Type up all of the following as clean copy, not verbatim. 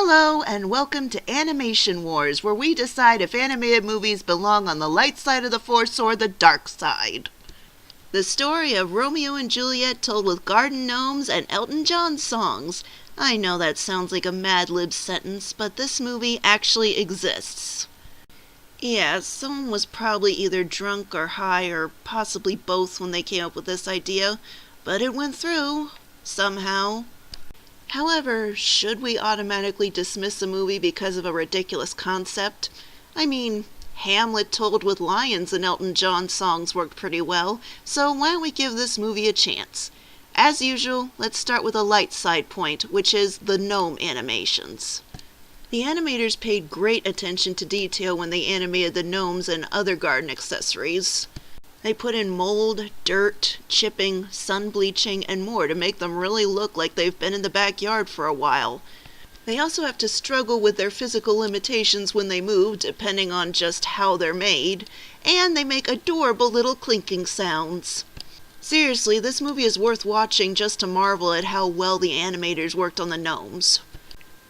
Hello and welcome to Animation Wars, where we decide if animated movies belong on the light side of the Force or the dark side. The story of Romeo and Juliet told with garden gnomes and Elton John songs. I know that sounds like a Mad Lib sentence, but this movie actually exists. Yeah, someone was probably either drunk or high or possibly both when they came up with this idea, but it went through, somehow. However, should we automatically dismiss a movie because of a ridiculous concept? I mean, Hamlet told with lions and Elton John songs worked pretty well, so why don't we give this movie a chance? As usual, let's start with a light side point, which is the gnome animations. The animators paid great attention to detail when they animated the gnomes and other garden accessories. They put in mold, dirt, chipping, sun bleaching, and more to make them really look like they've been in the backyard for a while. They also have to struggle with their physical limitations when they move, depending on just how they're made, and they make adorable little clinking sounds. Seriously, this movie is worth watching just to marvel at how well the animators worked on the gnomes.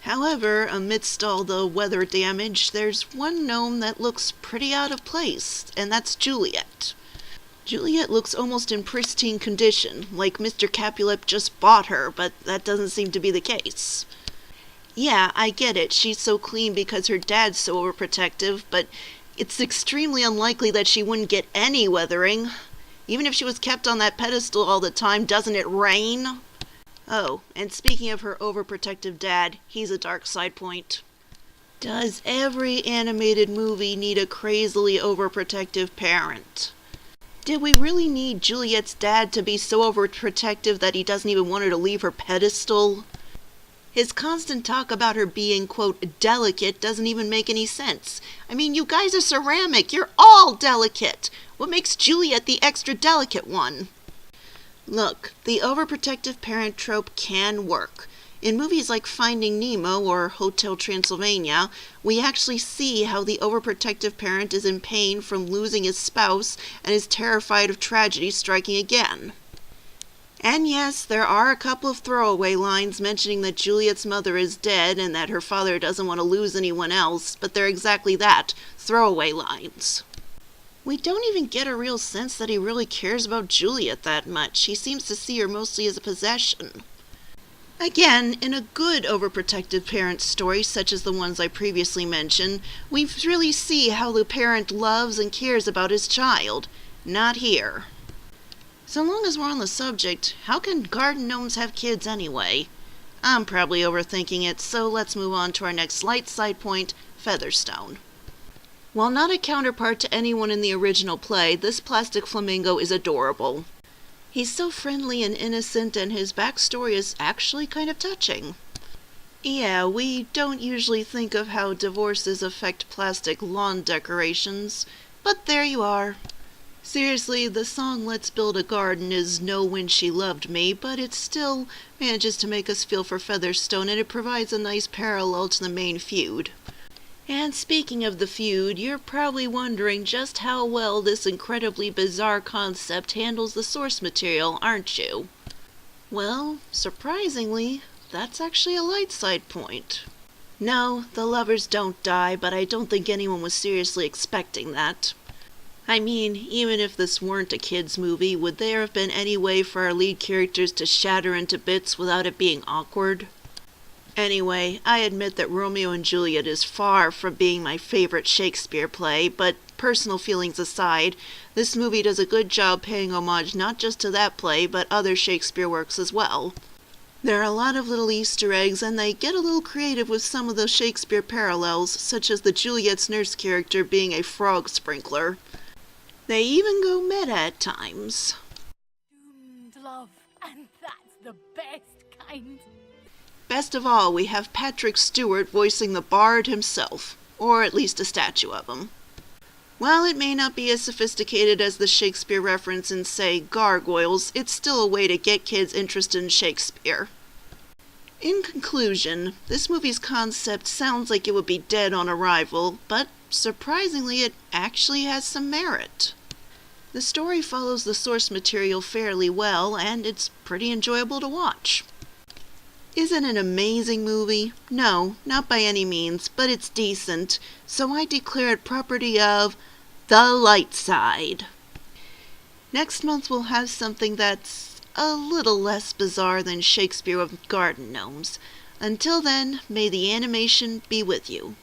However, amidst all the weather damage, there's one gnome that looks pretty out of place, and that's Juliet. Juliet looks almost in pristine condition, like Mr. Capulet just bought her, but that doesn't seem to be the case. Yeah, I get it, she's so clean because her dad's so overprotective, but it's extremely unlikely that she wouldn't get any weathering. Even if she was kept on that pedestal all the time, doesn't it rain? Oh, and speaking of her overprotective dad, he's a dark side point. Does every animated movie need a crazily overprotective parent? Did we really need Juliet's dad to be so overprotective that he doesn't even want her to leave her pedestal? His constant talk about her being, quote, delicate doesn't even make any sense. I mean, you guys are ceramic. You're all delicate. What makes Juliet the extra delicate one? Look, the overprotective parent trope can work. In movies like Finding Nemo or Hotel Transylvania, we actually see how the overprotective parent is in pain from losing his spouse and is terrified of tragedy striking again. And yes, there are a couple of throwaway lines mentioning that Juliet's mother is dead and that her father doesn't want to lose anyone else, but they're exactly that, throwaway lines. We don't even get a real sense that he really cares about Juliet that much. He seems to see her mostly as a possession. Again, in a good overprotective parent story, such as the ones I previously mentioned, we really see how the parent loves and cares about his child. Not here. So long as we're on the subject, how can garden gnomes have kids anyway? I'm probably overthinking it, so let's move on to our next light side point, Featherstone. While not a counterpart to anyone in the original play, this plastic flamingo is adorable. He's so friendly and innocent, and his backstory is actually kind of touching. Yeah, we don't usually think of how divorces affect plastic lawn decorations, but there you are. Seriously, the song Let's Build a Garden is No When She Loved Me, but it still manages to make us feel for Featherstone, and it provides a nice parallel to the main feud. And speaking of the feud, you're probably wondering just how well this incredibly bizarre concept handles the source material, aren't you? Well, surprisingly, that's actually a light side point. No, the lovers don't die, but I don't think anyone was seriously expecting that. I mean, even if this weren't a kids' movie, would there have been any way for our lead characters to shatter into bits without it being awkward? Anyway, I admit that Romeo and Juliet is far from being my favorite Shakespeare play, but personal feelings aside, this movie does a good job paying homage not just to that play, but other Shakespeare works as well. There are a lot of little Easter eggs, and they get a little creative with some of the Shakespeare parallels, such as the Juliet's nurse character being a frog sprinkler. They even go meta at times. Doomed love, and that's the best kind. Best of all, we have Patrick Stewart voicing the bard himself, or at least a statue of him. While it may not be as sophisticated as the Shakespeare reference in, say, Gargoyles, it's still a way to get kids interested in Shakespeare. In conclusion, this movie's concept sounds like it would be dead on arrival, but surprisingly it actually has some merit. The story follows the source material fairly well, and it's pretty enjoyable to watch. Isn't it an amazing movie? No, not by any means, but it's decent, so I declare it property of the light side. Next month we'll have something that's a little less bizarre than Shakespeare with garden gnomes. Until then, may the animation be with you.